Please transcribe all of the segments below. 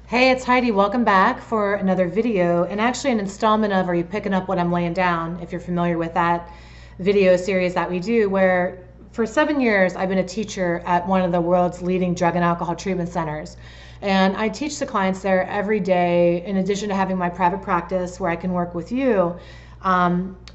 Hey, it's Heidi. Welcome back for another video and actually an installment of Are You Picking Up What I'm Laying Down? If you're familiar with that video series that we do, where for 7 years I've been a teacher at one of the world's leading drug and alcohol treatment centers. And I teach the clients there every day, in addition to having my private practice where I can work with you.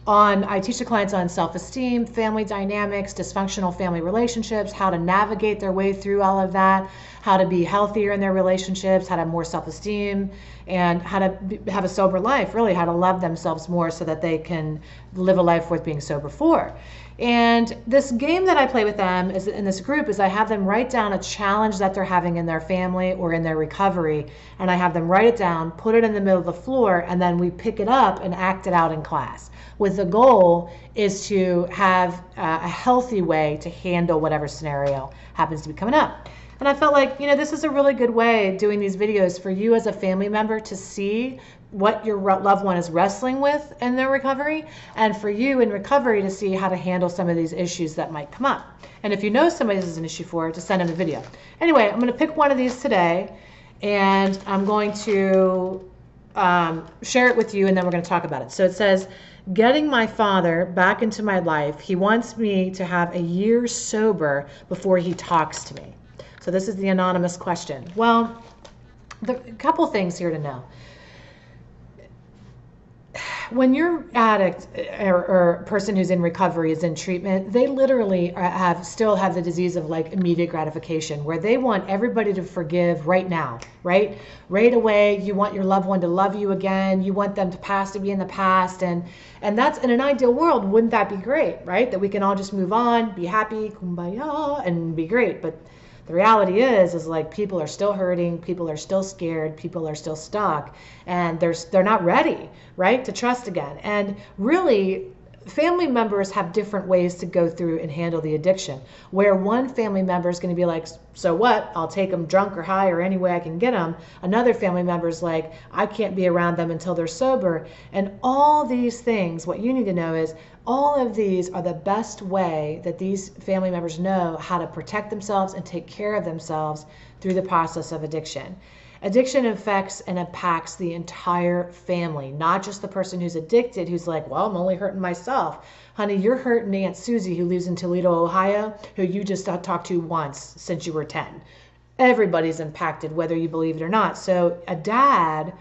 I teach the clients on self-esteem, family dynamics, dysfunctional family relationships, how to navigate their way through all of that, how to be healthier in their relationships, how to have more self-esteem, and how to have a sober life, really how to love themselves more so that they can live a life worth being sober for. And this game that I play with them is in this group is I have them write down a challenge that they're having in their family or in their recovery, and I have them write it down, put it in the middle of the floor, and then we pick it up and act it out in class. With the goal is to have a healthy way to handle whatever scenario happens to be coming up. And I felt like, this is a really good way doing these videos for you as a family member to see what your loved one is wrestling with in their recovery, and for you in recovery to see how to handle some of these issues that might come up. And if you know somebody this is an issue for, to send them a video. Anyway, I'm going to pick one of these today, and I'm going to share it with you, and then we're going to talk about it. So it says, getting my father back into my life. He wants me to have a year sober before he talks to me. So this is the anonymous question. Well, a couple things here to know. When your addict or person who's in recovery is in treatment, they literally still have the disease of like immediate gratification, where they want everybody to forgive right now, right? Right away. You want your loved one to love you again. You want them to be in the past. And that's, in an ideal world, wouldn't that be great, right? That we can all just move on, be happy, kumbaya, and be great. But the reality is like people are still hurting, people are still scared, people are still stuck, and they're not ready, right, to trust again. And really, family members have different ways to go through and handle the addiction, where one family member is going to be like, so what, I'll take them drunk or high or any way I can get them. Another family member is like, I can't be around them until they're sober. And all these things, what you need to know is all of these are the best way that these family members know how to protect themselves and take care of themselves through the process of addiction. Addiction affects and impacts the entire family, not just the person who's addicted, who's like, well, I'm only hurting myself. Honey, you're hurting Aunt Susie, who lives in Toledo, Ohio, who you just talked to once since you were 10. Everybody's impacted, whether you believe it or not. So a dad,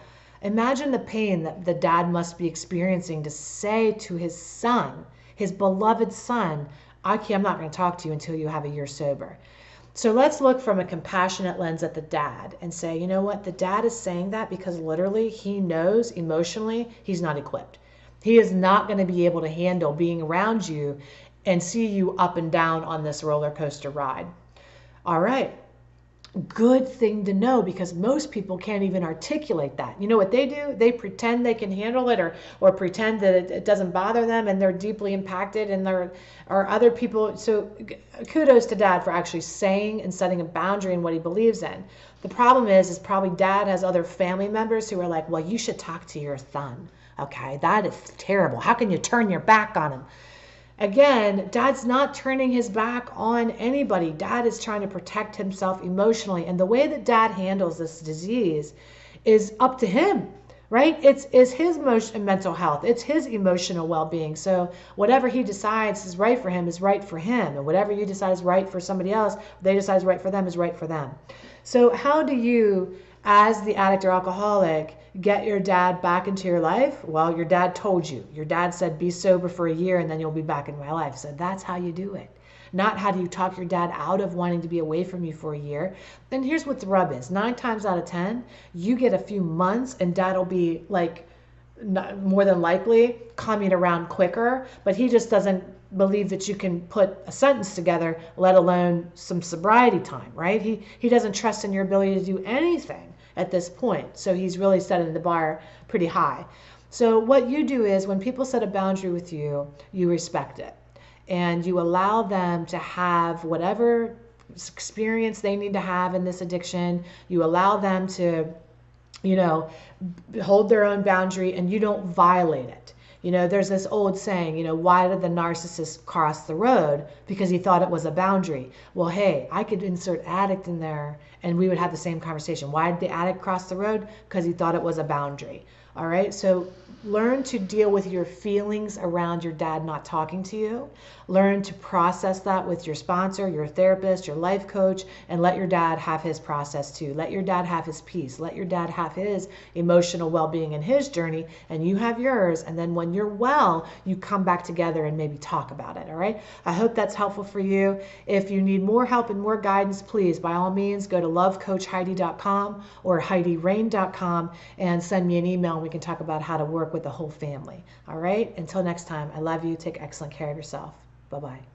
imagine the pain that the dad must be experiencing to say to his son, his beloved son, I'm not going to talk to you until you have a year sober. So let's look from a compassionate lens at the dad and say, you know what? The dad is saying that because literally he knows emotionally he's not equipped. He is not going to be able to handle being around you and see you up and down on this roller coaster ride. All right. Good thing to know, because most people can't even articulate that. You know what they do? They pretend they can handle it, or pretend that it doesn't bother them, and they're deeply impacted, and there are other people. So kudos to dad for actually saying and setting a boundary in what he believes in. The problem is probably dad has other family members who are like, well, you should talk to your son. Okay, that is terrible. How can you turn your back on him? Again, dad's not turning his back on anybody. Dad is trying to protect himself emotionally. And the way that dad handles this disease is up to him, right? It's his mental health. It's his emotional well-being. So whatever he decides is right for him is right for him. And whatever you decide is right for somebody else, they decide is right for them is right for them. So how do you, as the addict or alcoholic, get your dad back into your life? Well, your dad told you. Your dad said, be sober for a year and then you'll be back in my life. So that's how you do it. Not how do you talk your dad out of wanting to be away from you for a year. Then here's what the rub is. 9 times out of 10, you get a few months and dad will be like, more than likely, coming around quicker, but he just doesn't believe that you can put a sentence together, let alone some sobriety time, right? He doesn't trust in your ability to do anything at this point. So he's really setting the bar pretty high. So what you do is when people set a boundary with you, you respect it. And you allow them to have whatever experience they need to have in this addiction. You allow them to, hold their own boundary, and you don't violate it. There's this old saying, why did the narcissist cross the road? Because he thought it was a boundary. Well, hey, I could insert addict in there and we would have the same conversation. Why did the addict cross the road? Because he thought it was a boundary. All right, so learn to deal with your feelings around your dad not talking to you. Learn to process that with your sponsor, your therapist, your life coach, and let your dad have his process too. Let your dad have his peace. Let your dad have his emotional well-being and his journey, and you have yours. And then when you're well, you come back together and maybe talk about it. All right, I hope that's helpful for you. If you need more help and more guidance, please, by all means, go to lovecoachheidi.com or HeidiRain.com and send me an email. We can talk about how to work with the whole family. All right. Until next time, I love you. Take excellent care of yourself. Bye-bye.